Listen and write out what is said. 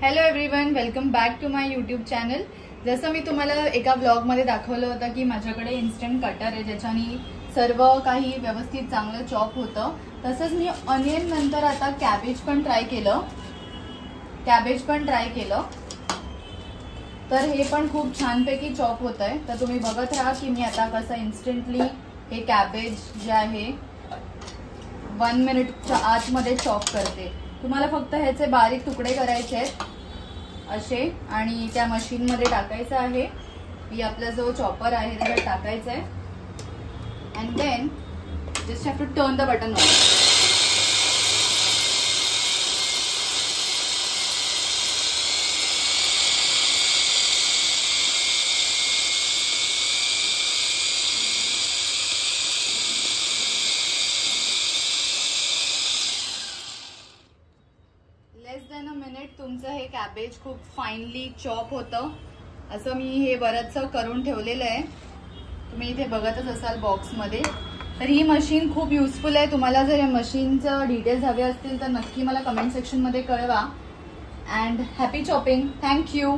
Hello everyone, welcome back to my YouTube channel. जसं मी तुम्हाला एका ब्लॉगमध्ये दाखवलं होतं की माझ्याकडे इन्स्टंट कटर आहे ज्याच्याने सर्व काही व्यवस्थित चांगलं चॉप होतं, तसंच मी ऑनियन नंतर आता कॅबेज पण ट्राय केलं तर हे पण खूप छानपैकी चॉप होत आहे। तर तुम्ही बघत राहा की मी आता कसं इन्स्टंटली हे कॅबेज जे आहे 1 मिनिटच्या आतमध्ये चॉप करते। तुम्हाला फक्त ह्याचे बारीक तुकडे करायचे आहेत असे आणि त्या मशीन मध्ये टाकायचं आहे। ही आपला जो चॉपर आहे त्याच्यात टाकायचं आहे and then just have to turn the button on. Less than a minute तुमचं हे कॅबेज खूप फाईनली चॉप होतं। असं मी हे बरंचसं करून ठेवलेलं आहे, तुम्ही इथे बघतच असाल बॉक्समध्ये। तर ही मशीन खूप युजफुल आहे। तुम्हाला जर या मशीनचं डिटेल्स हवे असतील तर नक्की मला कमेंट सेक्शनमध्ये कळवा। And happy chopping, thank you.